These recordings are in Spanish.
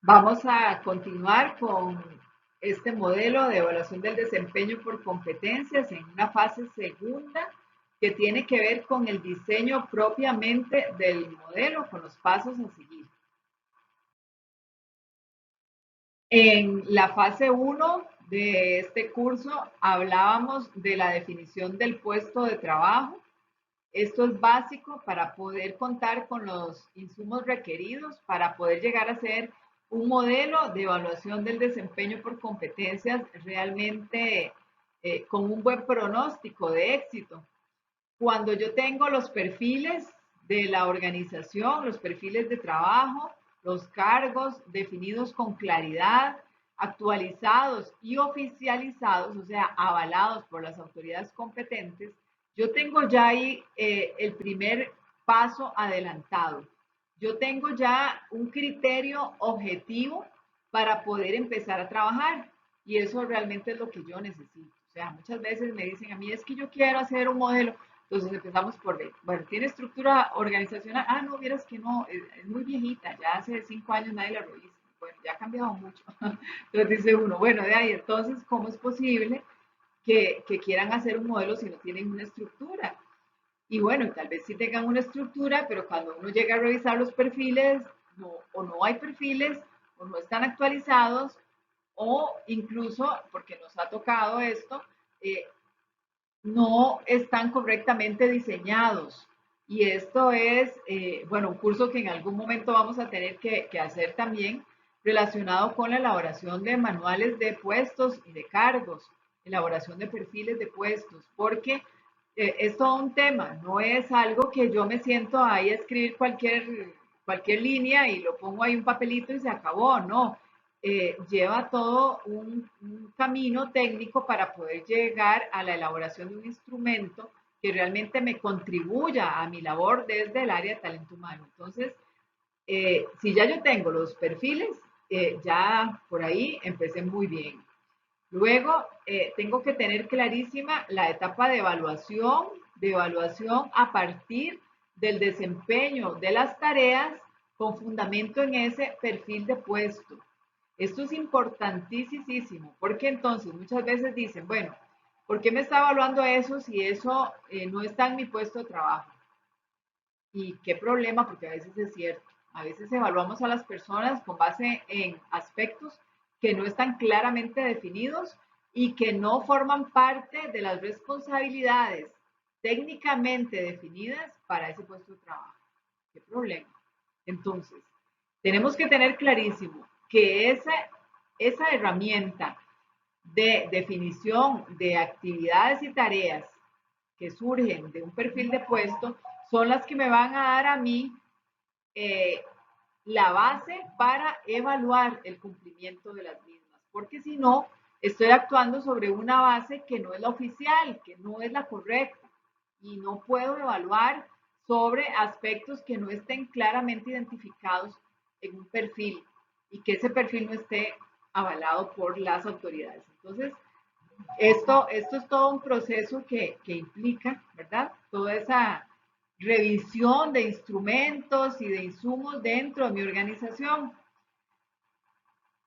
Vamos a continuar con este modelo de evaluación del desempeño por competencias en una fase segunda que tiene que ver con el diseño propiamente del modelo, con los pasos a seguir. En la fase 1 de este curso hablábamos de la definición del puesto de trabajo. Esto es básico para poder contar con los insumos requeridos para poder llegar a ser un modelo de evaluación del desempeño por competencias realmente con un buen pronóstico de éxito. Cuando yo tengo los perfiles de la organización, los perfiles de trabajo, los cargos definidos con claridad, actualizados y oficializados, o sea, avalados por las autoridades competentes, yo tengo ya ahí el primer paso adelantado. Yo tengo ya un criterio objetivo para poder empezar a trabajar y eso realmente es lo que yo necesito. O sea, muchas veces me dicen a mí, es que yo quiero hacer un modelo. Entonces empezamos por ver, bueno, ¿tiene estructura organizacional? Ah, no, vieras que no, es muy viejita, ya hace 5 años nadie la revisa. Bueno, ya ha cambiado mucho. Entonces dice uno, bueno, de ahí, entonces, ¿cómo es posible que quieran hacer un modelo si no tienen una estructura? Y bueno, tal vez sí tengan una estructura, pero cuando uno llega a revisar los perfiles, no, o no hay perfiles, o no están actualizados, o incluso, porque nos ha tocado esto, no están correctamente diseñados. Y esto es, bueno, un curso que en algún momento vamos a tener que hacer también relacionado con la elaboración de manuales de puestos y de cargos, elaboración de perfiles de puestos, porque es todo un tema, no es algo que yo me siento ahí a escribir cualquier línea y lo pongo ahí un papelito y se acabó, no, lleva todo un camino técnico para poder llegar a la elaboración de un instrumento que realmente me contribuya a mi labor desde el área de talento humano. Entonces, si ya yo tengo los perfiles, ya por ahí empecé muy bien. Luego, tengo que tener clarísima la etapa de evaluación a partir del desempeño de las tareas con fundamento en ese perfil de puesto. Esto es importantísimo, porque entonces muchas veces dicen, bueno, ¿por qué me está evaluando eso si eso no está en mi puesto de trabajo? Y qué problema, porque a veces es cierto, a veces evaluamos a las personas con base en aspectos que no están claramente definidos y que no forman parte de las responsabilidades técnicamente definidas para ese puesto de trabajo. ¿Qué problema? Entonces, tenemos que tener clarísimo que esa herramienta de definición de actividades y tareas que surgen de un perfil de puesto son las que me van a dar a mí eh, la base para evaluar el cumplimiento de las mismas, porque si no, estoy actuando sobre una base que no es la oficial, que no es la correcta, y no puedo evaluar sobre aspectos que no estén claramente identificados en un perfil y que ese perfil no esté avalado por las autoridades. Entonces, esto es todo un proceso que implica, ¿verdad? Toda esa revisión de instrumentos y de insumos dentro de mi organización.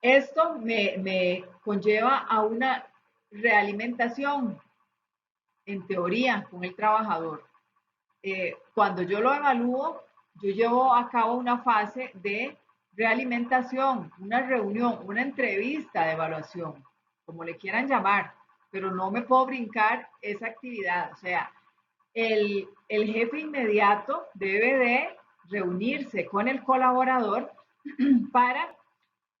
Esto me conlleva a una realimentación, en teoría, con el trabajador. Cuando yo lo evalúo, yo llevo a cabo una fase de realimentación, una reunión, una entrevista de evaluación, como le quieran llamar, pero no me puedo brincar esa actividad. O sea, el jefe inmediato debe de reunirse con el colaborador para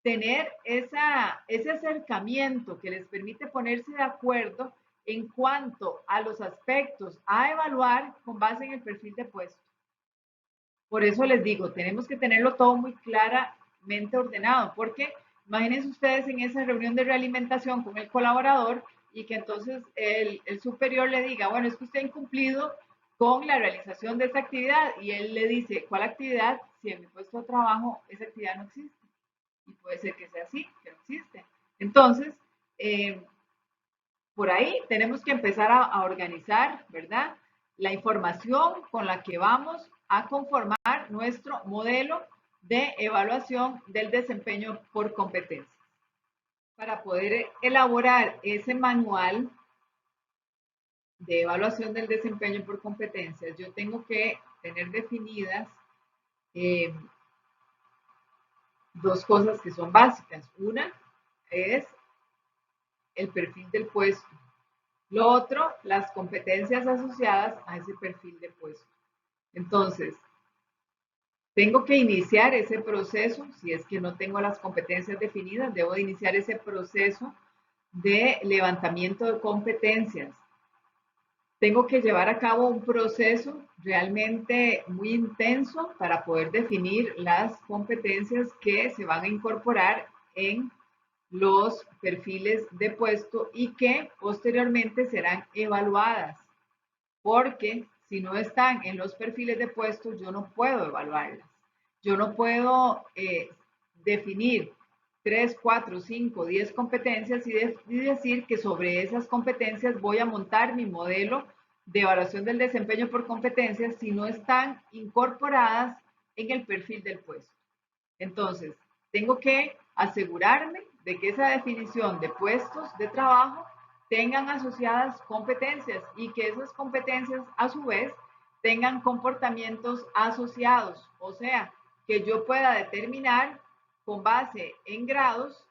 tener ese acercamiento que les permite ponerse de acuerdo en cuanto a los aspectos a evaluar con base en el perfil de puesto. Por eso les digo, tenemos que tenerlo todo muy claramente ordenado, porque imagínense ustedes en esa reunión de realimentación con el colaborador y que entonces el superior le diga, bueno, es que usted ha incumplido con la realización de esa actividad y él le dice, ¿cuál actividad? Si en mi puesto de trabajo esa actividad no existe. Y puede ser que sea así, que no existe. Entonces, por ahí tenemos que empezar a organizar, ¿verdad? La información con la que vamos a conformar nuestro modelo de evaluación del desempeño por competencias. Para poder elaborar ese manual de evaluación del desempeño por competencias, yo tengo que tener definidas eh, dos cosas que son básicas. Una es el perfil del puesto. Lo otro, las competencias asociadas a ese perfil de puesto. Entonces, tengo que iniciar ese proceso, si es que no tengo las competencias definidas, debo de iniciar ese proceso de levantamiento de competencias. Tengo que llevar a cabo un proceso realmente muy intenso para poder definir las competencias que se van a incorporar en los perfiles de puesto y que posteriormente serán evaluadas, porque si no están en los perfiles de puesto, yo no puedo evaluarlas. Yo no puedo definir 3, 4, 5, 10 competencias y decir que sobre esas competencias voy a montar mi modelo de evaluación del desempeño por competencias si no están incorporadas en el perfil del puesto. Entonces, tengo que asegurarme de que esa definición de puestos de trabajo tengan asociadas competencias y que esas competencias a su vez tengan comportamientos asociados, o sea, que yo pueda determinar con base en grados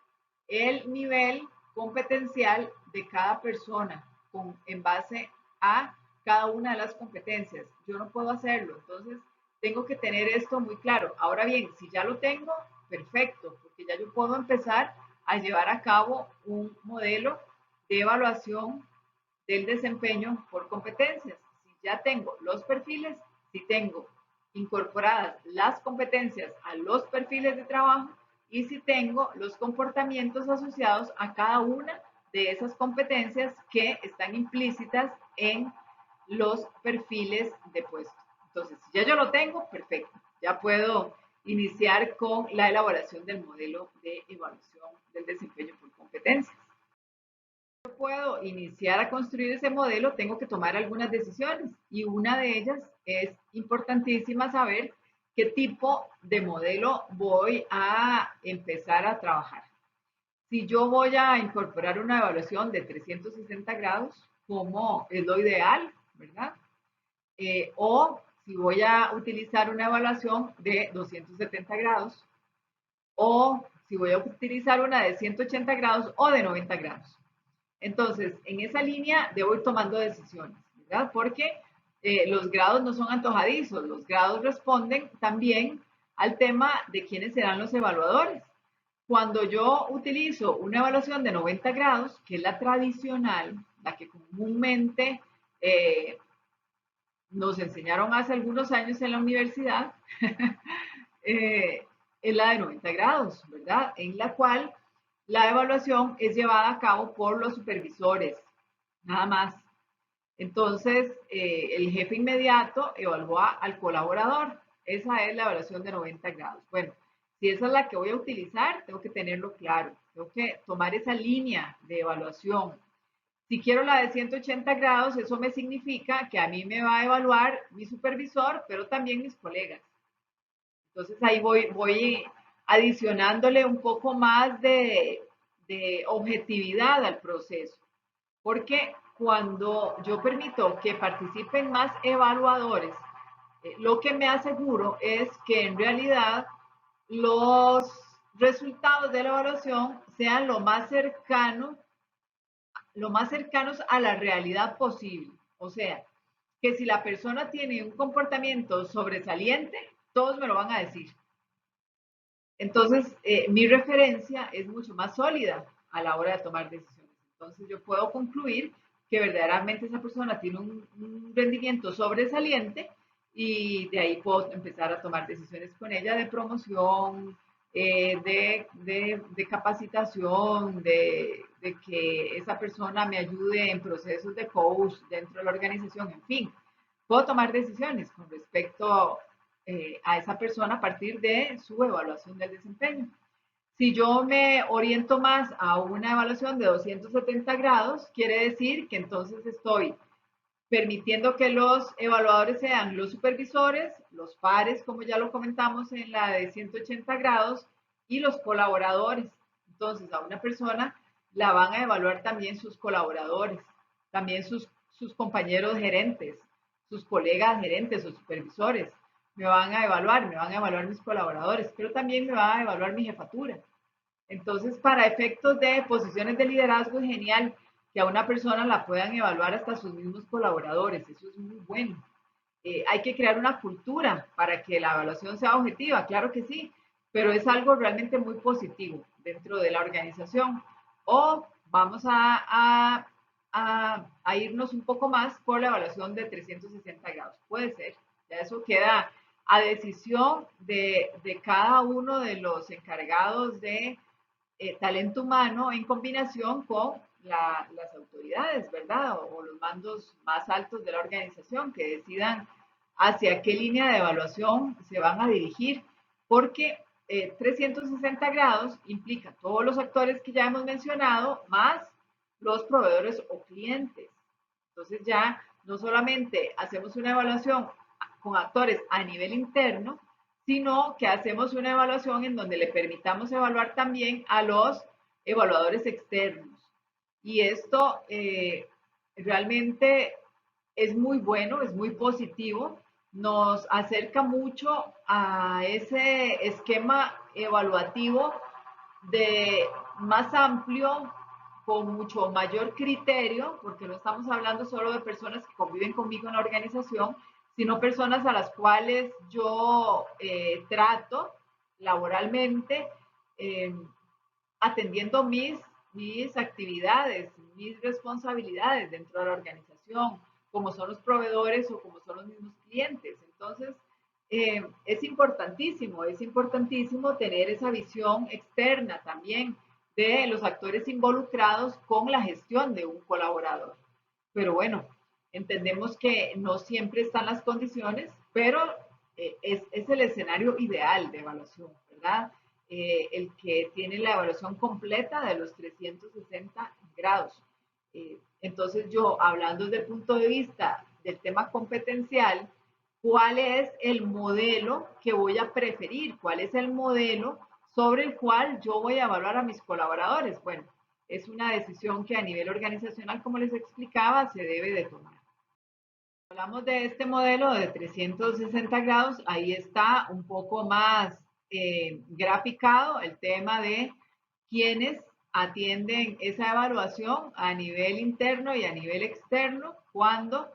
el nivel competencial de cada persona en base a cada una de las competencias. Yo no puedo hacerlo, entonces tengo que tener esto muy claro. Ahora bien, si ya lo tengo, perfecto, porque ya yo puedo empezar a llevar a cabo un modelo de evaluación del desempeño por competencias. Si ya tengo los perfiles, si tengo incorporadas las competencias a los perfiles de trabajo y si tengo los comportamientos asociados a cada una de esas competencias que están implícitas en los perfiles de puesto. Entonces, si ya yo lo tengo, perfecto. Ya puedo iniciar con la elaboración del modelo de evaluación del desempeño por competencias. Puedo iniciar a construir ese modelo, tengo que tomar algunas decisiones y una de ellas es importantísima saber qué tipo de modelo voy a empezar a trabajar. Si yo voy a incorporar una evaluación de 360 grados, como es lo ideal, ¿verdad? O si voy a utilizar una evaluación de 270 grados, o si voy a utilizar una de 180 grados o de 90 grados. Entonces, en esa línea debo ir tomando decisiones, ¿verdad? Porque los grados no son antojadizos, los grados responden también al tema de quiénes serán los evaluadores. Cuando yo utilizo una evaluación de 90 grados, que es la tradicional, la que comúnmente nos enseñaron hace algunos años en la universidad, es la de 90 grados, ¿verdad? En la cual la evaluación es llevada a cabo por los supervisores, nada más. Entonces, el jefe inmediato evalúa al colaborador. Esa es la evaluación de 90 grados. Bueno, si esa es la que voy a utilizar, tengo que tenerlo claro. Tengo que tomar esa línea de evaluación. Si quiero la de 180 grados, eso me significa que a mí me va a evaluar mi supervisor, pero también mis colegas. Entonces ahí voy adicionándole un poco más de objetividad al proceso, porque cuando yo permito que participen más evaluadores, lo que me aseguro es que en realidad los resultados de la evaluación sean lo más cercanos a la realidad posible. O sea, que si la persona tiene un comportamiento sobresaliente, todos me lo van a decir. Entonces, mi referencia es mucho más sólida a la hora de tomar decisiones. Entonces, yo puedo concluir que verdaderamente esa persona tiene un rendimiento sobresaliente y de ahí puedo empezar a tomar decisiones con ella de promoción, de capacitación, de que esa persona me ayude en procesos de coach dentro de la organización, en fin. Puedo tomar decisiones con respecto a esa persona a partir de su evaluación del desempeño. Si yo me oriento más a una evaluación de 270 grados, quiere decir que entonces estoy permitiendo que los evaluadores sean los supervisores, los pares, como ya lo comentamos en la de 180 grados, y los colaboradores. Entonces, a una persona la van a evaluar también sus colaboradores, también sus compañeros gerentes, sus colegas gerentes o supervisores. Me van a evaluar mis colaboradores, pero también me va a evaluar mi jefatura. Entonces, para efectos de posiciones de liderazgo, es genial que a una persona la puedan evaluar hasta sus mismos colaboradores. Eso es muy bueno. Hay que crear una cultura para que la evaluación sea objetiva, claro que sí, pero es algo realmente muy positivo dentro de la organización. O vamos a irnos un poco más por la evaluación de 360 grados. Puede ser, ya eso queda a decisión de cada uno de los encargados de talento humano en combinación con las autoridades, ¿verdad? O los mandos más altos de la organización que decidan hacia qué línea de evaluación se van a dirigir, porque 360 grados implica todos los actores que ya hemos mencionado, más los proveedores o clientes. Entonces ya no solamente hacemos una evaluación con actores a nivel interno, sino que hacemos una evaluación en donde le permitamos evaluar también a los evaluadores externos. Y esto realmente es muy bueno, es muy positivo, nos acerca mucho a ese esquema evaluativo de más amplio, con mucho mayor criterio, porque no estamos hablando solo de personas que conviven conmigo en la organización, sino personas a las cuales yo trato laboralmente, eh, atendiendo mis actividades, mis responsabilidades dentro de la organización, como son los proveedores o como son los mismos clientes. Entonces, es importantísimo tener esa visión externa también de los actores involucrados con la gestión de un colaborador. Pero bueno, entendemos que no siempre están las condiciones, pero es el escenario ideal de evaluación, ¿verdad? El que tiene la evaluación completa de los 360 grados. Entonces yo, hablando desde el punto de vista del tema competencial, ¿cuál es el modelo que voy a preferir? ¿Cuál es el modelo sobre el cual yo voy a evaluar a mis colaboradores? Bueno, es una decisión que a nivel organizacional, como les explicaba, se debe de tomar. Hablamos de este modelo de 360 grados, ahí está un poco más graficado el tema de quiénes atienden esa evaluación a nivel interno y a nivel externo cuando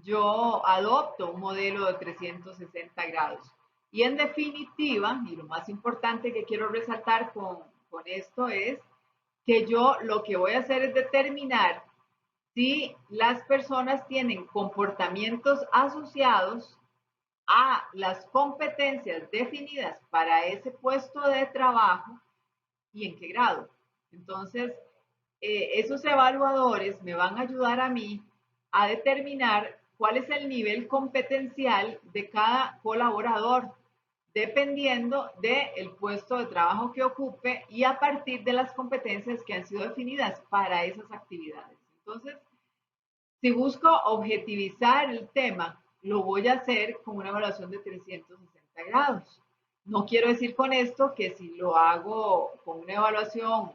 yo adopto un modelo de 360 grados. Y en definitiva, y lo más importante que quiero resaltar con esto es que yo lo que voy a hacer es determinar si las personas tienen comportamientos asociados a las competencias definidas para ese puesto de trabajo y en qué grado. Entonces, esos evaluadores me van a ayudar a mí a determinar cuál es el nivel competencial de cada colaborador, dependiendo del puesto de trabajo que ocupe y a partir de las competencias que han sido definidas para esas actividades. Entonces, si busco objetivizar el tema, lo voy a hacer con una evaluación de 360 grados. No quiero decir con esto que si lo hago con una evaluación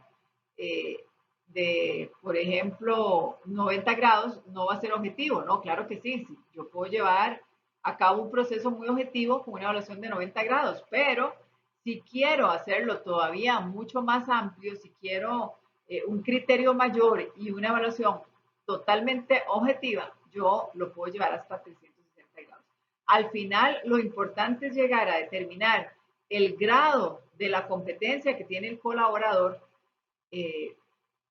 de, por ejemplo, 90 grados, no va a ser objetivo, ¿no? Claro que sí, sí. Yo puedo llevar a cabo un proceso muy objetivo con una evaluación de 90 grados, pero si quiero hacerlo todavía mucho más amplio, si quiero un criterio mayor y una evaluación totalmente objetiva, yo lo puedo llevar hasta 360 grados. Al final, lo importante es llegar a determinar el grado de la competencia que tiene el colaborador en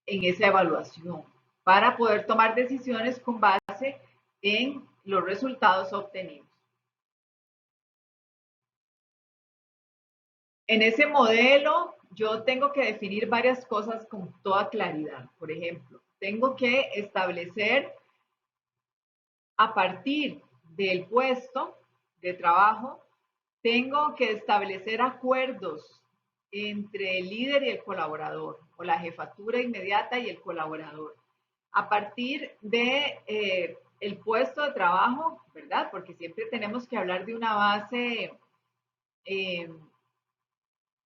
esa evaluación para poder tomar decisiones con base en los resultados obtenidos. En ese modelo, yo tengo que definir varias cosas con toda claridad. Por ejemplo, tengo que establecer a partir del puesto de trabajo, tengo que establecer acuerdos entre el líder y el colaborador, o la jefatura inmediata y el colaborador. A partir de el puesto de trabajo, ¿verdad? Porque siempre tenemos que hablar de una base eh,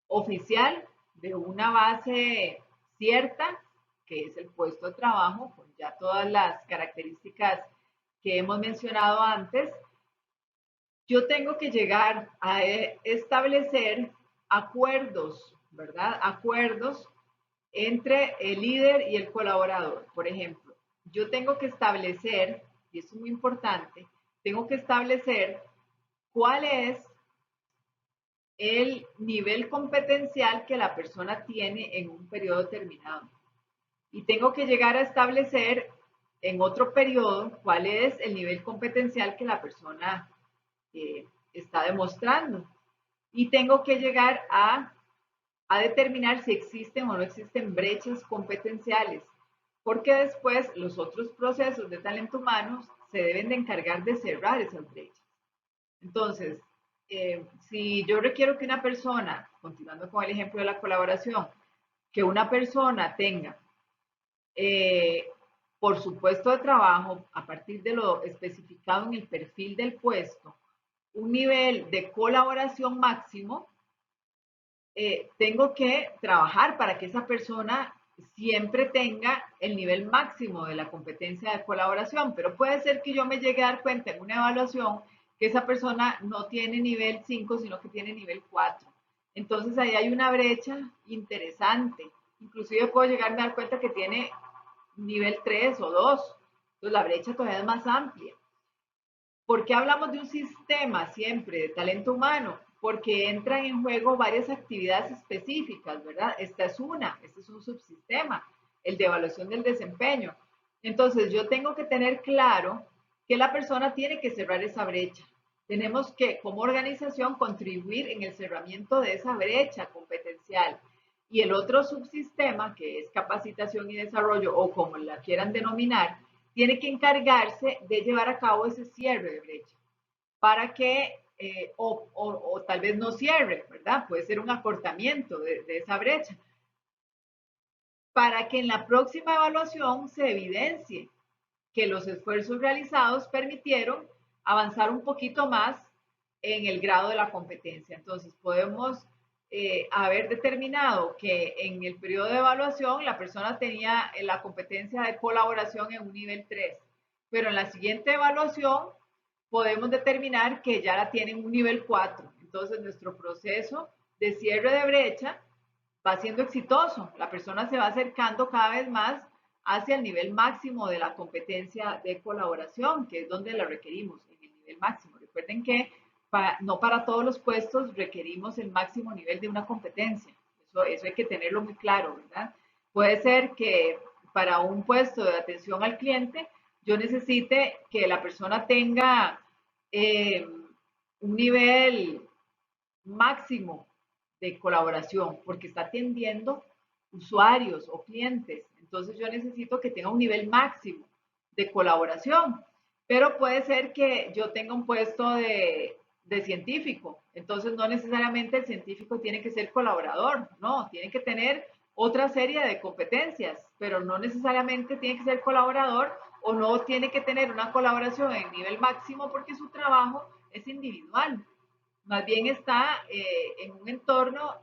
oficial, de una base cierta, que es el puesto de trabajo, con ya todas las características que hemos mencionado antes. Yo tengo que llegar a establecer acuerdos, ¿verdad? Acuerdos entre el líder y el colaborador. Por ejemplo, yo tengo que establecer, y esto es muy importante, tengo que establecer cuál es el nivel competencial que la persona tiene en un periodo determinado. Y tengo que llegar a establecer en otro periodo cuál es el nivel competencial que la persona está demostrando. Y tengo que llegar a determinar si existen o no existen brechas competenciales, porque después los otros procesos de talento humano se deben de encargar de cerrar esas brechas. Entonces, si yo requiero que una persona, continuando con el ejemplo de la colaboración, que una persona tenga eh, por su puesto de trabajo, a partir de lo especificado en el perfil del puesto, un nivel de colaboración máximo, tengo que trabajar para que esa persona siempre tenga el nivel máximo de la competencia de colaboración, pero puede ser que yo me llegue a dar cuenta en una evaluación que esa persona no tiene nivel 5, sino que tiene nivel 4. Entonces ahí hay una brecha interesante. Inclusive puedo llegarme a dar cuenta que tiene nivel 3 o 2. Entonces la brecha todavía es más amplia. ¿Por qué hablamos de un sistema siempre de talento humano? Porque entran en juego varias actividades específicas, ¿verdad? Esta es una, este es un subsistema, el de evaluación del desempeño. Entonces, yo tengo que tener claro que la persona tiene que cerrar esa brecha. Tenemos que, como organización, contribuir en el cerramiento de esa brecha competencial. Y el otro subsistema, que es capacitación y desarrollo, o como la quieran denominar, tiene que encargarse de llevar a cabo ese cierre de brecha para que, o tal vez no cierre, ¿verdad? Puede ser un acortamiento de esa brecha, para que en la próxima evaluación se evidencie que los esfuerzos realizados permitieron avanzar un poquito más en el grado de la competencia. Entonces, podemos haber determinado que en el periodo de evaluación la persona tenía la competencia de colaboración en un nivel 3, pero en la siguiente evaluación podemos determinar que ya la tiene en un nivel 4. Entonces, nuestro proceso de cierre de brecha va siendo exitoso. La persona se va acercando cada vez más hacia el nivel máximo de la competencia de colaboración, que es donde la requerimos, en el nivel máximo. Recuerden que no para todos los puestos requerimos el máximo nivel de una competencia. Eso hay que tenerlo muy claro, ¿verdad? Puede ser que para un puesto de atención al cliente yo necesite que la persona tenga un nivel máximo de colaboración, porque está atendiendo usuarios o clientes. Entonces yo necesito que tenga un nivel máximo de colaboración, pero puede ser que yo tenga un puesto de científico, entonces no necesariamente el científico tiene que ser colaborador, no, tiene que tener otra serie de competencias, pero no necesariamente tiene que ser colaborador o no tiene que tener una colaboración en nivel máximo porque su trabajo es individual. Más bien está en un entorno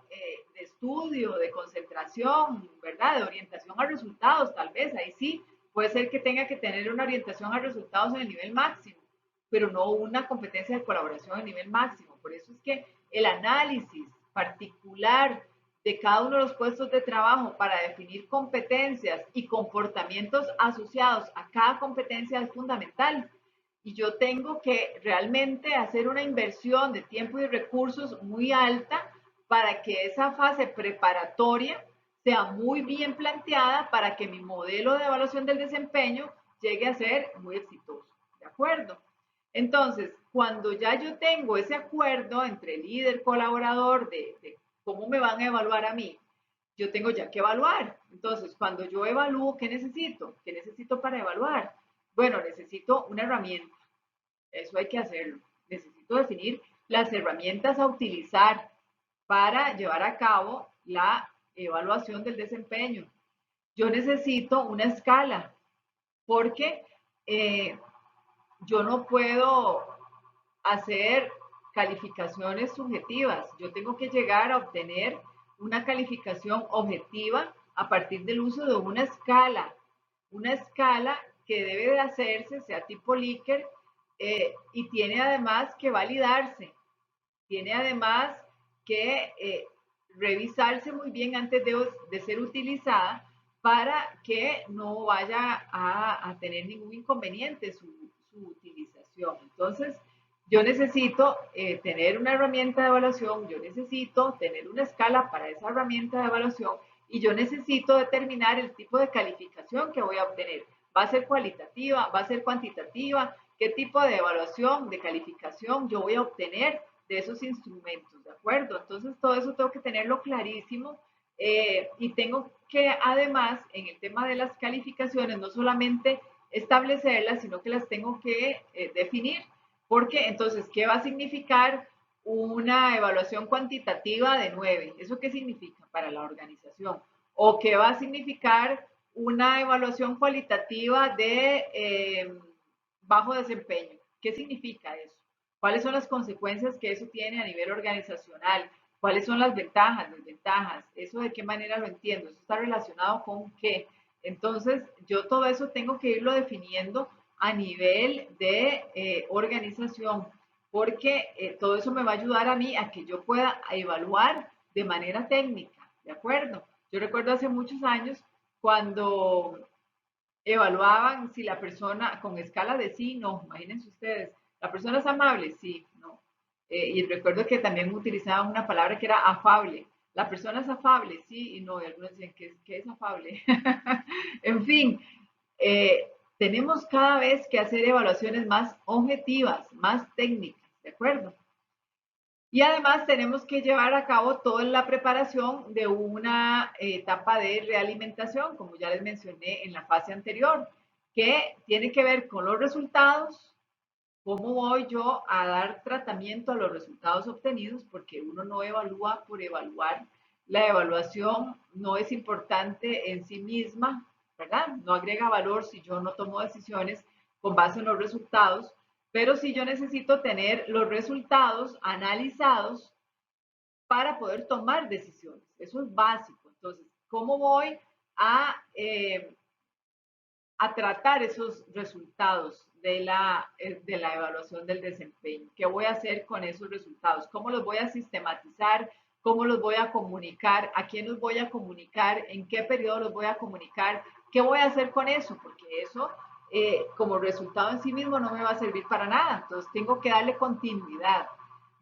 de estudio, de concentración, ¿verdad? De orientación a resultados, tal vez. Ahí sí, puede ser que tenga que tener una orientación a resultados en el nivel máximo, pero no una competencia de colaboración en nivel máximo. Por eso es que el análisis particular de cada uno de los puestos de trabajo para definir competencias y comportamientos asociados a cada competencia es fundamental, y yo tengo que realmente hacer una inversión de tiempo y recursos muy alta para que esa fase preparatoria sea muy bien planteada para que mi modelo de evaluación del desempeño llegue a ser muy exitoso. ¿De acuerdo? Entonces, cuando ya yo tengo ese acuerdo entre líder, colaborador, de cómo me van a evaluar a mí, yo tengo ya que evaluar. Entonces, cuando yo evalúo, ¿qué necesito? ¿Qué necesito para evaluar? Bueno, necesito una herramienta. Eso hay que hacerlo. Necesito definir las herramientas a utilizar para llevar a cabo la evaluación del desempeño. Yo necesito una escala porque yo no puedo hacer calificaciones subjetivas. Yo tengo que llegar a obtener una calificación objetiva a partir del uso de una escala que debe de hacerse, sea tipo Likert, y tiene además que validarse, tiene además que revisarse muy bien antes de ser utilizada para que no vaya a tener ningún inconveniente su utilización. Entonces, yo necesito tener una herramienta de evaluación, yo necesito tener una escala para esa herramienta de evaluación y yo necesito determinar el tipo de calificación que voy a obtener. ¿Va a ser cualitativa? ¿Va a ser cuantitativa? ¿Qué tipo de evaluación, de calificación yo voy a obtener de esos instrumentos? ¿De acuerdo? Entonces, todo eso tengo que tenerlo clarísimo y tengo que además, en el tema de las calificaciones, no solamente establecerlas, sino que las tengo que definir. Porque entonces, ¿qué va a significar una evaluación cuantitativa de 9? ¿Eso qué significa para la organización? ¿O qué va a significar una evaluación cualitativa de bajo desempeño? ¿Qué significa eso? ¿Cuáles son las consecuencias que eso tiene a nivel organizacional? ¿Cuáles son las ventajas, desventajas? ¿Eso de qué manera lo entiendo? ¿Eso está relacionado con qué? Entonces, yo todo eso tengo que irlo definiendo a nivel de organización, porque todo eso me va a ayudar a mí a que yo pueda evaluar de manera técnica, ¿de acuerdo? Yo recuerdo hace muchos años cuando evaluaban si la persona, con escala de sí, no, imagínense ustedes, la persona es amable, sí, no. Y recuerdo que también utilizaban una palabra que era afable. La persona es afable, sí y no, y algunos decían que es afable. En fin, eh, tenemos cada vez que hacer evaluaciones más objetivas, más técnicas, ¿de acuerdo? Y además tenemos que llevar a cabo toda la preparación de una etapa de realimentación, como ya les mencioné en la fase anterior, que tiene que ver con los resultados, cómo voy yo a dar tratamiento a los resultados obtenidos, porque uno no evalúa por evaluar. La evaluación no es importante en sí misma, ¿verdad? No agrega valor si yo no tomo decisiones con base en los resultados, pero sí yo necesito tener los resultados analizados para poder tomar decisiones. Eso es básico. Entonces, ¿cómo voy a a tratar esos resultados de la evaluación del desempeño? ¿Qué voy a hacer con esos resultados? ¿Cómo los voy a sistematizar? ¿Cómo los voy a comunicar? ¿A quién los voy a comunicar? ¿En qué periodo los voy a comunicar? ¿Qué voy a hacer con eso? Porque eso, como resultado en sí mismo, no me va a servir para nada. Entonces, tengo que darle continuidad.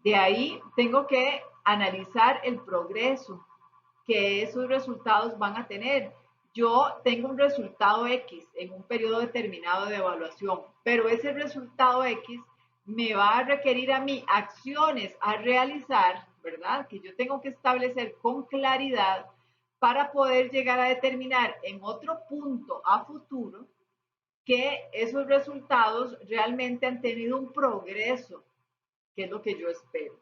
De ahí, tengo que analizar el progreso que esos resultados van a tener. Yo tengo un resultado X en un periodo determinado de evaluación, pero ese resultado X me va a requerir a mí acciones a realizar, ¿verdad? Que yo tengo que establecer con claridad para poder llegar a determinar en otro punto a futuro que esos resultados realmente han tenido un progreso, que es lo que yo espero.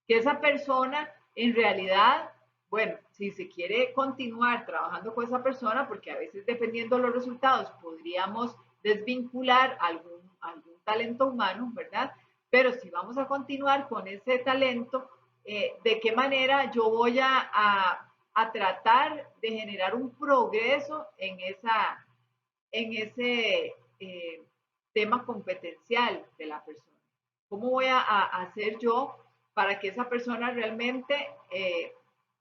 Que esa persona en realidad, bueno, si se quiere continuar trabajando con esa persona, porque a veces dependiendo de los resultados podríamos desvincular algún talento humano, ¿verdad? Pero si vamos a continuar con ese talento, ¿de qué manera yo voy a tratar de generar un progreso en ese tema competencial de la persona? ¿Cómo voy a hacer yo para que esa persona realmente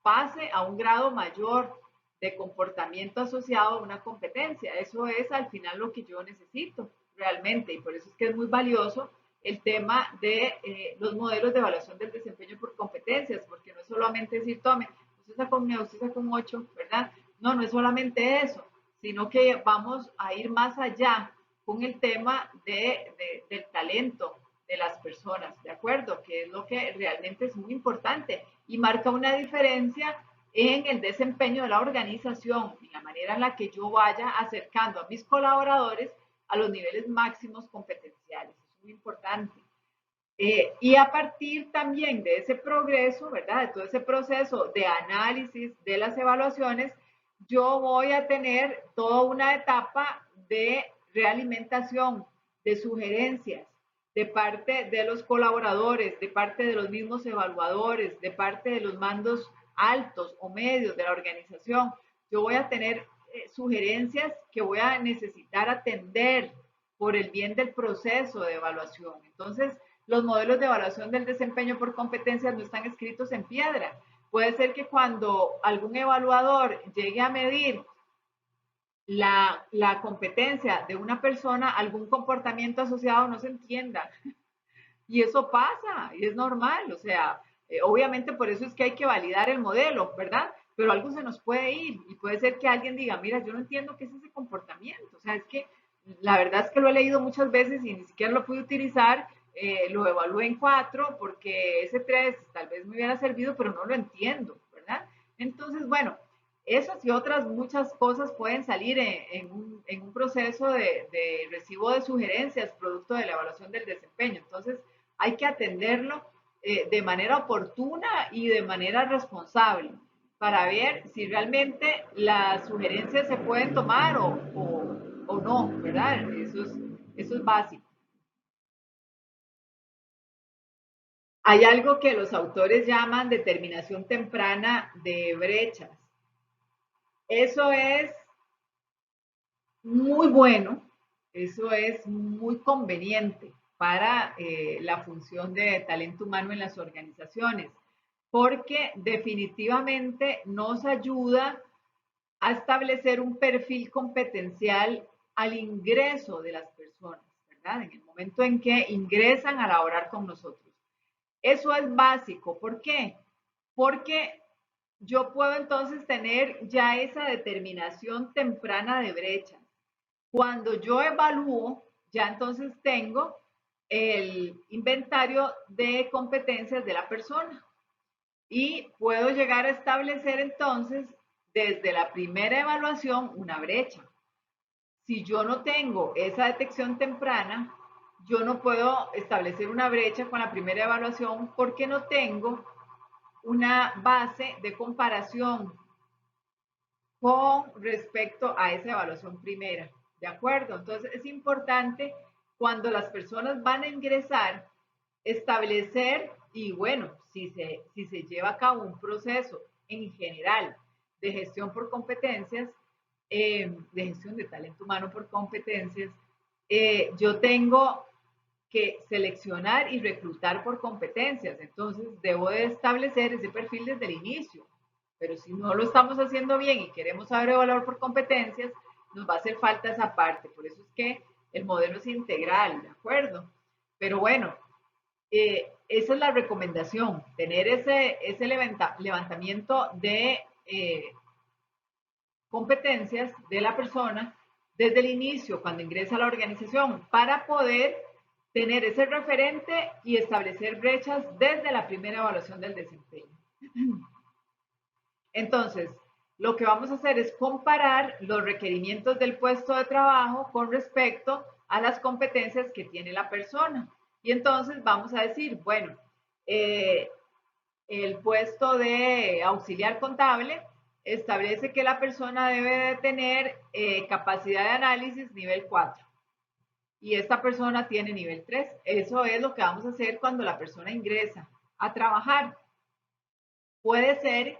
pase a un grado mayor de comportamiento asociado a una competencia? Eso es al final lo que yo necesito realmente, y por eso es que es muy valioso el tema de los modelos de evaluación del desempeño por competencias, porque no es solamente decir, tome, usted sacó un 9, usted sacó un 8, ¿verdad? No, no es solamente eso, sino que vamos a ir más allá con el tema del talento de las personas, ¿de acuerdo? Que es lo que realmente es muy importante y marca una diferencia en el desempeño de la organización, en la manera en la que yo vaya acercando a mis colaboradores a los niveles máximos competenciales. Es muy importante. Y a partir también de ese progreso, ¿verdad? De todo ese proceso de análisis de las evaluaciones, yo voy a tener toda una etapa de realimentación, de sugerencias, de parte de los colaboradores, de parte de los mismos evaluadores, de parte de los mandos altos o medios de la organización. Yo voy a tener sugerencias que voy a necesitar atender por el bien del proceso de evaluación. Entonces, los modelos de evaluación del desempeño por competencias no están escritos en piedra. Puede ser que cuando algún evaluador llegue a medir la competencia de una persona, algún comportamiento asociado no se entienda. Y eso pasa, y es normal, o sea, obviamente por eso es que hay que validar el modelo, ¿verdad? Pero algo se nos puede ir y puede ser que alguien diga, mira, yo no entiendo qué es ese comportamiento, o sea, es que la verdad es que lo he leído muchas veces y ni siquiera lo pude utilizar, lo evalué en 4 porque ese 3 tal vez me hubiera servido, pero no lo entiendo, ¿verdad? Entonces, bueno, esas y otras muchas cosas pueden salir en un proceso de recibo de sugerencias producto de la evaluación del desempeño. Entonces, hay que atenderlo de manera oportuna y de manera responsable para ver si realmente las sugerencias se pueden tomar o no, ¿verdad? Eso es básico. Hay algo que los autores llaman determinación temprana de brechas. Eso es muy bueno, eso es muy conveniente para la función de talento humano en las organizaciones, porque definitivamente nos ayuda a establecer un perfil competencial al ingreso de las personas, ¿verdad? En el momento en que ingresan a laborar con nosotros. Eso es básico. ¿Por qué? Porque yo puedo entonces tener ya esa determinación temprana de brecha. Cuando yo evalúo, ya entonces tengo el inventario de competencias de la persona y puedo llegar a establecer entonces desde la primera evaluación una brecha. Si yo no tengo esa detección temprana, yo no puedo establecer una brecha con la primera evaluación porque no tengo una base de comparación con respecto a esa evaluación primera. ¿De acuerdo? Entonces es importante cuando las personas van a ingresar, establecer y bueno, si se lleva a cabo un proceso en general de gestión por competencias, de gestión de talento humano por competencias, yo tengo que seleccionar y reclutar por competencias. Entonces, debo de establecer ese perfil desde el inicio. Pero si no lo estamos haciendo bien y queremos saber evaluar por competencias, nos va a hacer falta esa parte. Por eso es que el modelo es integral, ¿de acuerdo? Pero bueno, esa es la recomendación, tener ese levantamiento de competencias de la persona desde el inicio, cuando ingresa a la organización, para poder tener ese referente y establecer brechas desde la primera evaluación del desempeño. Entonces, lo que vamos a hacer es comparar los requerimientos del puesto de trabajo con respecto a las competencias que tiene la persona. Y entonces vamos a decir, bueno, eh, el puesto de auxiliar contable establece que la persona debe de tener capacidad de análisis nivel 4 y esta persona tiene nivel 3. Eso es lo que vamos a hacer cuando la persona ingresa a trabajar. Puede ser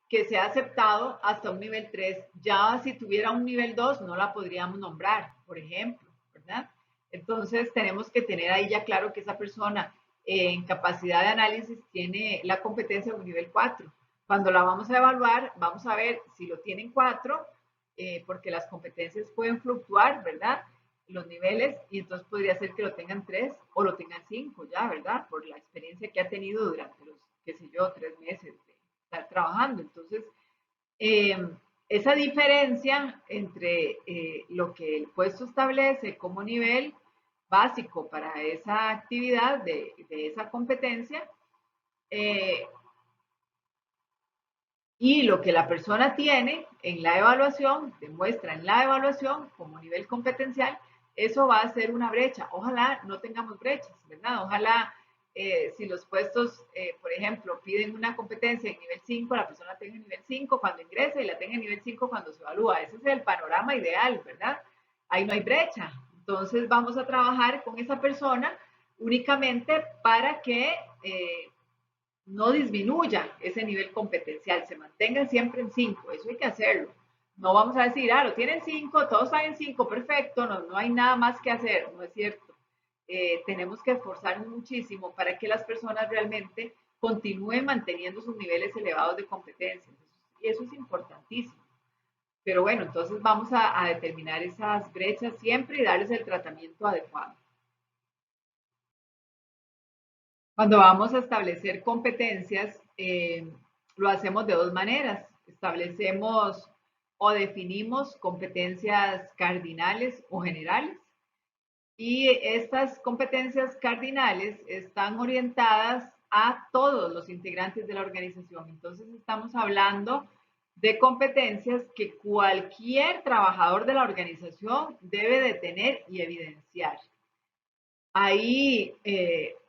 que sea aceptado hasta un nivel 3. Ya si tuviera un nivel 2 no la podríamos nombrar, por ejemplo, ¿verdad? Entonces tenemos que tener ahí ya claro que esa persona en capacidad de análisis tiene la competencia de un nivel 4. Cuando la vamos a evaluar, vamos a ver si lo tienen 4, porque las competencias pueden fluctuar, ¿verdad? Los niveles, y entonces podría ser que lo tengan 3 o lo tengan 5 ya, ¿verdad? Por la experiencia que ha tenido durante los, qué sé yo, 3 meses de estar trabajando. Entonces, eh, esa diferencia entre lo que el puesto establece como nivel básico para esa actividad de esa competencia eh, y lo que la persona tiene en la evaluación, demuestra en la evaluación como nivel competencial, eso va a ser una brecha. Ojalá no tengamos brechas, ¿verdad? Ojalá si los puestos, por ejemplo, piden una competencia en nivel 5, la persona tenga nivel 5 cuando ingresa y la tenga en nivel 5 cuando se evalúa. Ese es el panorama ideal, ¿verdad? Ahí no hay brecha. Entonces vamos a trabajar con esa persona únicamente para que no disminuya ese nivel competencial, se mantenga siempre en 5, eso hay que hacerlo. No vamos a decir, lo tienen 5, todos están en 5, perfecto, no hay nada más que hacer, no es cierto. Tenemos que esforzarnos muchísimo para que las personas realmente continúen manteniendo sus niveles elevados de competencias. Y eso es importantísimo. Pero bueno, entonces vamos a determinar esas brechas siempre y darles el tratamiento adecuado. Cuando vamos a establecer competencias, lo hacemos de dos maneras. Establecemos o definimos competencias cardinales o generales. Y estas competencias cardinales están orientadas a todos los integrantes de la organización. Entonces estamos hablando de competencias que cualquier trabajador de la organización debe de tener y evidenciar. Ahí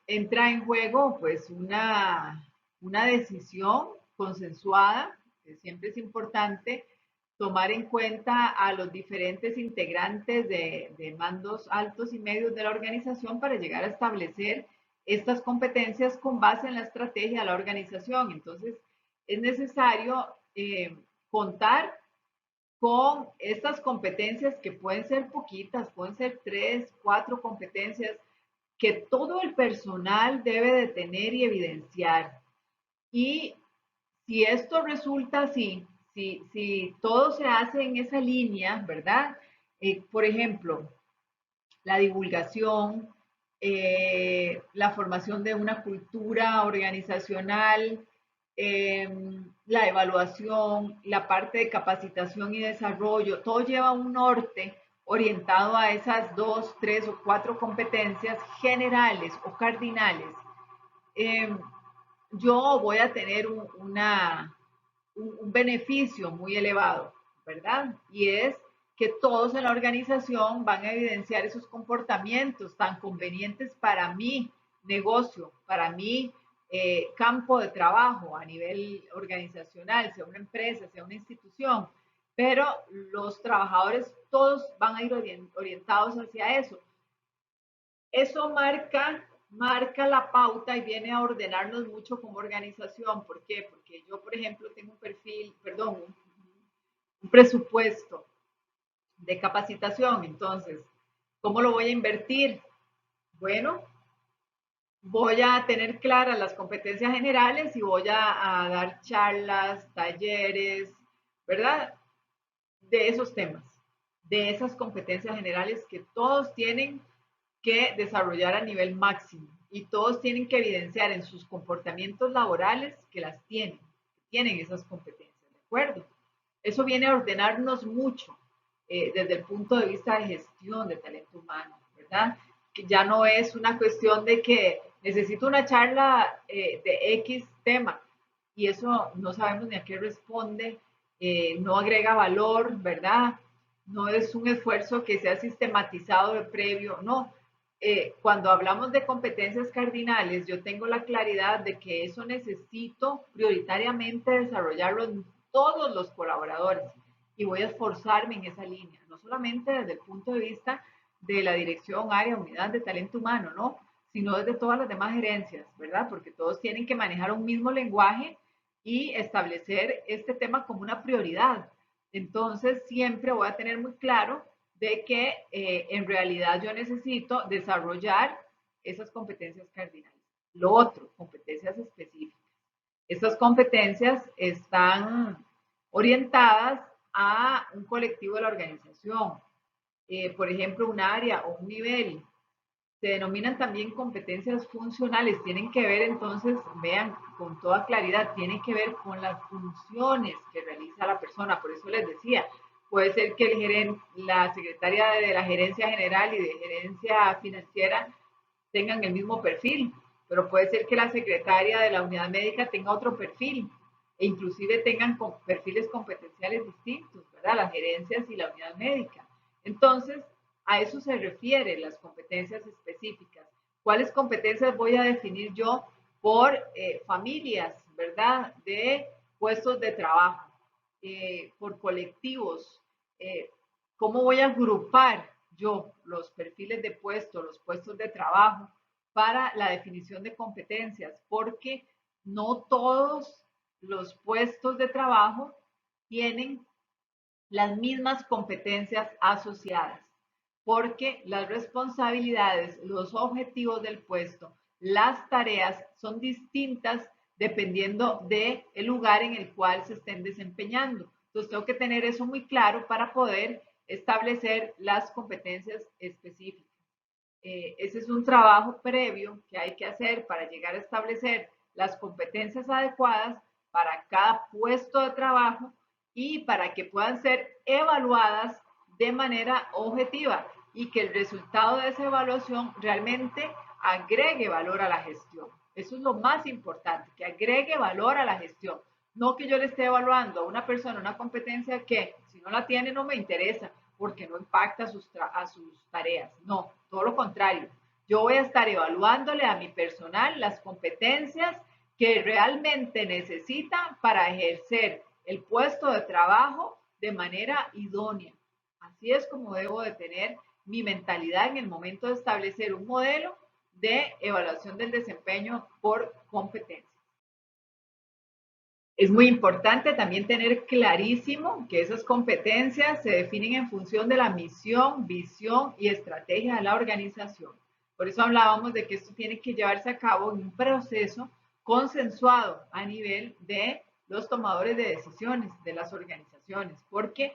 entra en juego pues una decisión consensuada, que siempre es importante tomar en cuenta a los diferentes integrantes de mandos altos y medios de la organización para llegar a establecer estas competencias con base en la estrategia de la organización. Entonces, es necesario contar con estas competencias que pueden ser poquitas, pueden ser 3, 4 competencias que todo el personal debe de tener y evidenciar. Y si esto resulta así, si todo se hace en esa línea, ¿verdad? Por ejemplo, la divulgación, la formación de una cultura organizacional, la evaluación, la parte de capacitación y desarrollo, todo lleva un norte orientado a esas 2, 3 o 4 competencias generales o cardinales. Yo voy a tener un beneficio muy elevado, ¿verdad? Y es que todos en la organización van a evidenciar esos comportamientos tan convenientes para mi negocio, para mi campo de trabajo a nivel organizacional, sea una empresa, sea una institución, pero los trabajadores todos van a ir orientados hacia eso. Eso marca la pauta y viene a ordenarnos mucho como organización. ¿Por qué? Porque yo, por ejemplo, tengo un perfil, perdón, un presupuesto de capacitación. Entonces, ¿cómo lo voy a invertir? Bueno, voy a tener claras las competencias generales y voy a dar charlas, talleres, ¿verdad? De esos temas, de esas competencias generales que todos tienen que desarrollar a nivel máximo y todos tienen que evidenciar en sus comportamientos laborales que las tienen esas competencias, ¿de acuerdo? Eso viene a ordenarnos mucho desde el punto de vista de gestión de talento humano, ¿verdad? Que ya no es una cuestión de que necesito una charla de X tema y eso no sabemos ni a qué responde, no agrega valor, ¿verdad? No es un esfuerzo que sea sistematizado de previo, no. Cuando hablamos de competencias cardinales, yo tengo la claridad de que eso necesito prioritariamente desarrollarlo en todos los colaboradores y voy a esforzarme en esa línea, no solamente desde el punto de vista de la dirección, área, unidad de talento humano, ¿no? Sino desde todas las demás gerencias, ¿verdad? Porque todos tienen que manejar un mismo lenguaje y establecer este tema como una prioridad. Entonces, siempre voy a tener muy claro de que en realidad yo necesito desarrollar esas competencias cardinales. Lo otro, competencias específicas. Estas competencias están orientadas a un colectivo de la organización. Por ejemplo, un área o un nivel. Se denominan también competencias funcionales. Tienen que ver entonces, vean con toda claridad, tienen que ver con las funciones que realiza la persona. Por eso les decía, puede ser que la secretaria de la gerencia general y de gerencia financiera tengan el mismo perfil, pero puede ser que la secretaria de la unidad médica tenga otro perfil e inclusive tengan perfiles competenciales distintos, ¿verdad? Las gerencias y la unidad médica. Entonces, a eso se refiere las competencias específicas. ¿Cuáles competencias voy a definir yo por familias, ¿verdad? De puestos de trabajo, por colectivos. ¿Cómo voy a agrupar yo los perfiles de puesto, los puestos de trabajo para la definición de competencias, porque no todos los puestos de trabajo tienen las mismas competencias asociadas, porque las responsabilidades, los objetivos del puesto, las tareas son distintas dependiendo del lugar en el cual se estén desempeñando. Entonces tengo que tener eso muy claro para poder establecer las competencias específicas. Ese es un trabajo previo que hay que hacer para llegar a establecer las competencias adecuadas para cada puesto de trabajo y para que puedan ser evaluadas de manera objetiva y que el resultado de esa evaluación realmente agregue valor a la gestión. Eso es lo más importante, que agregue valor a la gestión. No que yo le esté evaluando a una persona una competencia que si no la tiene no me interesa porque no impacta a sus tareas. No, todo lo contrario. Yo voy a estar evaluándole a mi personal las competencias que realmente necesita para ejercer el puesto de trabajo de manera idónea. Así es como debo de tener mi mentalidad en el momento de establecer un modelo de evaluación del desempeño por competencia. Es muy importante también tener clarísimo que esas competencias se definen en función de la misión, visión y estrategia de la organización. Por eso hablábamos de que esto tiene que llevarse a cabo en un proceso consensuado a nivel de los tomadores de decisiones de las organizaciones, porque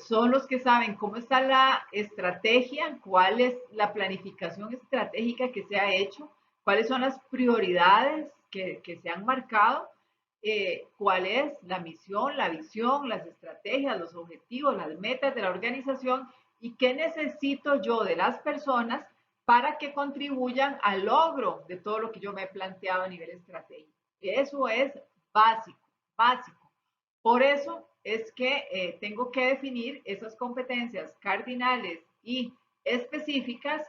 son los que saben cómo está la estrategia, cuál es la planificación estratégica que se ha hecho, cuáles son las prioridades que se han marcado, cuál es la misión, la visión, las estrategias, los objetivos, las metas de la organización y qué necesito yo de las personas para que contribuyan al logro de todo lo que yo me he planteado a nivel estratégico. Eso es básico, básico. Por eso es que tengo que definir esas competencias cardinales y específicas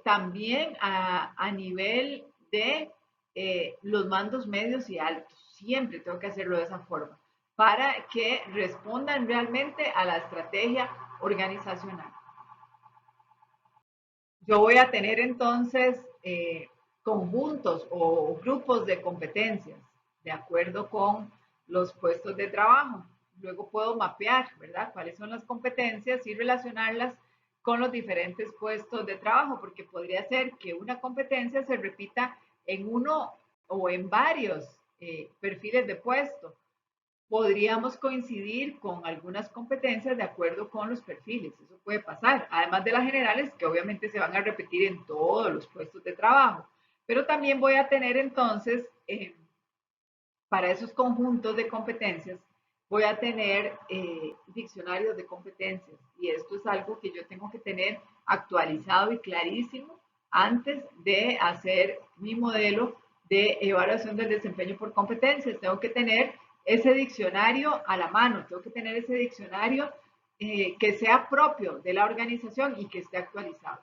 también a nivel de los mandos medios y altos. Siempre tengo que hacerlo de esa forma para que respondan realmente a la estrategia organizacional. Yo voy a tener entonces conjuntos o grupos de competencias de acuerdo con los puestos de trabajo. Luego puedo mapear, ¿verdad? Cuáles son las competencias y relacionarlas con los diferentes puestos de trabajo, porque podría ser que una competencia se repita en uno o en varios perfiles de puesto. Podríamos coincidir con algunas competencias de acuerdo con los perfiles. Eso puede pasar, además de las generales que obviamente se van a repetir en todos los puestos de trabajo. Pero también voy a tener entonces, para esos conjuntos de competencias, voy a tener diccionarios de competencias. Y esto es algo que yo tengo que tener actualizado y clarísimo antes de hacer mi modelo de evaluación del desempeño por competencias. Tengo que tener ese diccionario a la mano, tengo que tener ese diccionario que sea propio de la organización y que esté actualizado.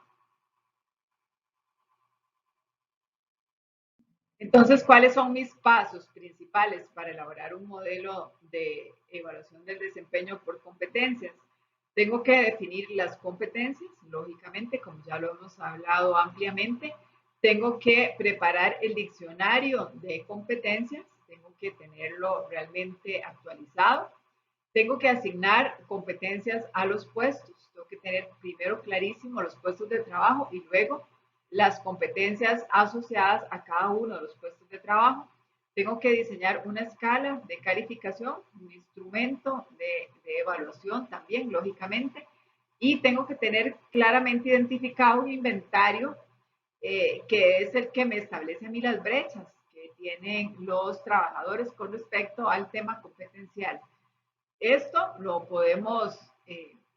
Entonces, ¿cuáles son mis pasos principales para elaborar un modelo de evaluación del desempeño por competencias? Tengo que definir las competencias, lógicamente, como ya lo hemos hablado ampliamente. Tengo que preparar el diccionario de competencias, tengo que tenerlo realmente actualizado. Tengo que asignar competencias a los puestos, tengo que tener primero clarísimo los puestos de trabajo y luego las competencias asociadas a cada uno de los puestos de trabajo. Tengo que diseñar una escala de calificación, un instrumento de evaluación también, lógicamente, y tengo que tener claramente identificado un inventario que es el que me establece a mí las brechas que tienen los trabajadores con respecto al tema competencial. Esto lo podemos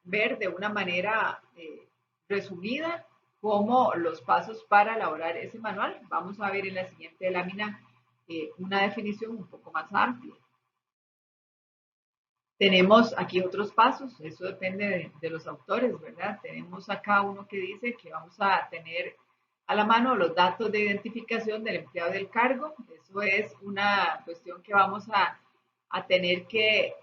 ver de una manera resumida como los pasos para elaborar ese manual. Vamos a ver en la siguiente lámina una definición un poco más amplia. Tenemos aquí otros pasos, eso depende de los autores, ¿verdad? Tenemos acá uno que dice que vamos a tener a la mano los datos de identificación del empleado del cargo. Eso es una cuestión que vamos a tener que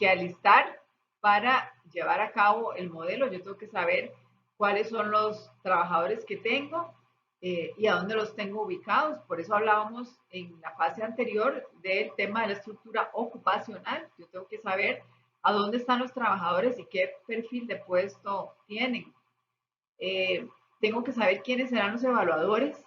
alistar para llevar a cabo el modelo. Yo tengo que saber cuáles son los trabajadores que tengo y a dónde los tengo ubicados. Por eso hablábamos en la fase anterior del tema de la estructura ocupacional. Yo tengo que saber a dónde están los trabajadores y qué perfil de puesto tienen. Tengo que saber quiénes serán los evaluadores,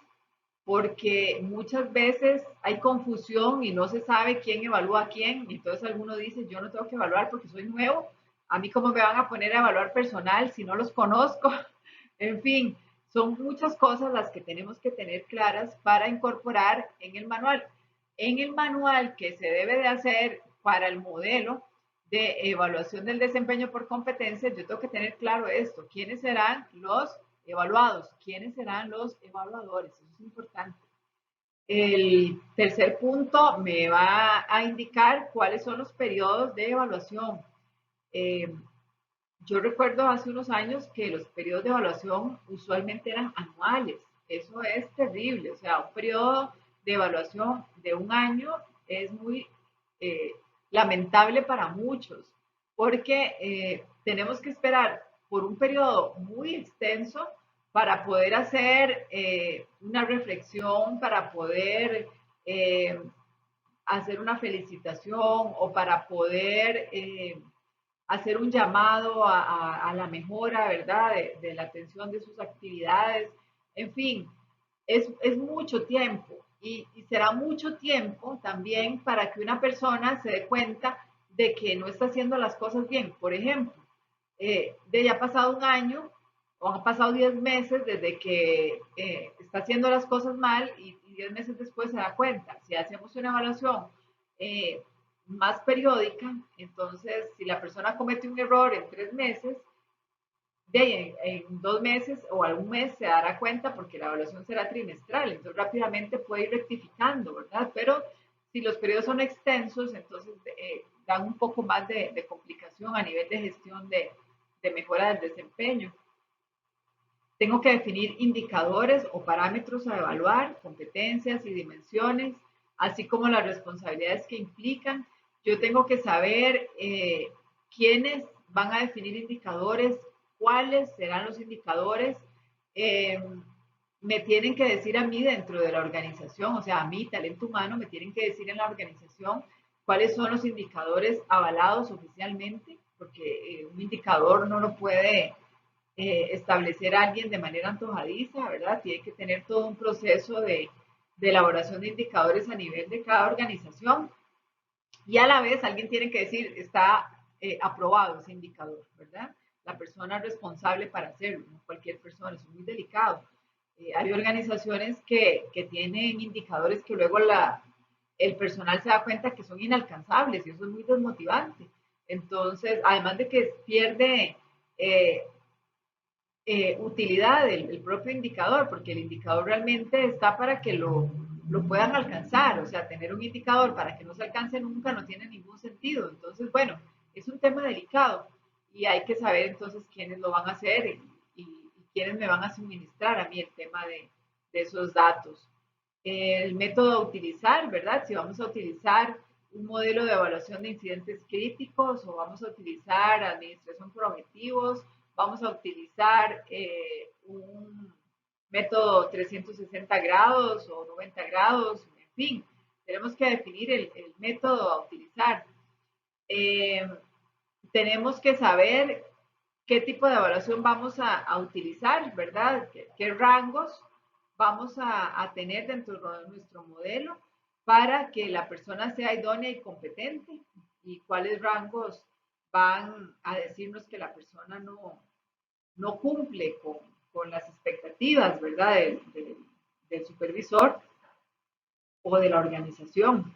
porque muchas veces hay confusión y no se sabe quién evalúa a quién. Entonces alguno dice, yo no tengo que evaluar porque soy nuevo. A mí cómo me van a poner a evaluar personal si no los conozco. En fin, son muchas cosas las que tenemos que tener claras para incorporar en el manual. En el manual que se debe de hacer para el modelo de evaluación del desempeño por competencias, yo tengo que tener claro esto, quiénes serán los evaluados, quiénes serán los evaluadores, eso es importante. El tercer punto me va a indicar cuáles son los periodos de evaluación. Yo recuerdo hace unos años que los periodos de evaluación usualmente eran anuales. Eso es terrible. O sea, un periodo de evaluación de un año es muy eh, lamentable para muchos, porque tenemos que esperar por un periodo muy extenso para poder hacer una reflexión, para poder hacer una felicitación o para poder hacer un llamado a la mejora, ¿verdad?, de la atención de sus actividades. En fin, es mucho tiempo y será mucho tiempo también para que una persona se dé cuenta de que no está haciendo las cosas bien. Por ejemplo, de ya ha pasado un año o han pasado 10 meses desde que está haciendo las cosas mal y 10 meses después se da cuenta. Si hacemos una evaluación eh, más periódica, entonces si la persona comete un error en 3 meses, en 2 meses o algún mes se dará cuenta porque la evaluación será trimestral, entonces rápidamente puede ir rectificando, ¿verdad? Pero si los periodos son extensos, entonces dan un poco más de complicación a nivel de gestión de mejora del desempeño. Tengo que definir indicadores o parámetros a evaluar, competencias y dimensiones, así como las responsabilidades que implican. Yo tengo que saber quiénes van a definir indicadores, cuáles serán los indicadores. Me tienen que decir a mí dentro de la organización, o sea, a mí, talento humano, me tienen que decir en la organización cuáles son los indicadores avalados oficialmente, porque un indicador no lo puede establecer a alguien de manera antojadiza, ¿verdad? Tiene que tener todo un proceso de elaboración de indicadores a nivel de cada organización y a la vez alguien tiene que decir, está aprobado ese indicador, ¿verdad? La persona responsable para hacerlo, no cualquier persona, eso es muy delicado. Hay organizaciones que tienen indicadores que luego el personal se da cuenta que son inalcanzables y eso es muy desmotivante. Entonces, además de que pierde utilidad el propio indicador, porque el indicador realmente está para que lo puedan alcanzar, o sea, tener un indicador para que no se alcance nunca no tiene ningún sentido. Entonces, bueno, es un tema delicado y hay que saber entonces quiénes lo van a hacer y quiénes me van a suministrar a mí el tema de esos datos. El método a utilizar, ¿verdad? Si vamos a utilizar un modelo de evaluación de incidentes críticos o vamos a utilizar administración por objetivos, vamos a utilizar un método 360 grados o 90 grados, en fin, tenemos que definir el método a utilizar. Tenemos que saber qué tipo de evaluación vamos a utilizar, ¿verdad? ¿Qué rangos vamos a tener dentro de nuestro modelo para que la persona sea idónea y competente y cuáles rangos van a decirnos que la persona no cumple con las expectativas, ¿verdad? Del supervisor o de la organización.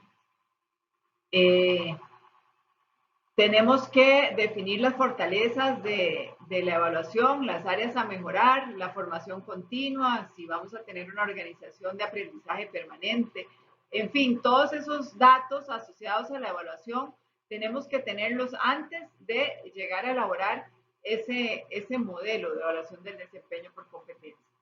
Tenemos que definir las fortalezas de la evaluación, las áreas a mejorar, la formación continua, si vamos a tener una organización de aprendizaje permanente. En fin, todos esos datos asociados a la evaluación tenemos que tenerlos antes de llegar a elaborar ese modelo de evaluación del desempeño por competencia.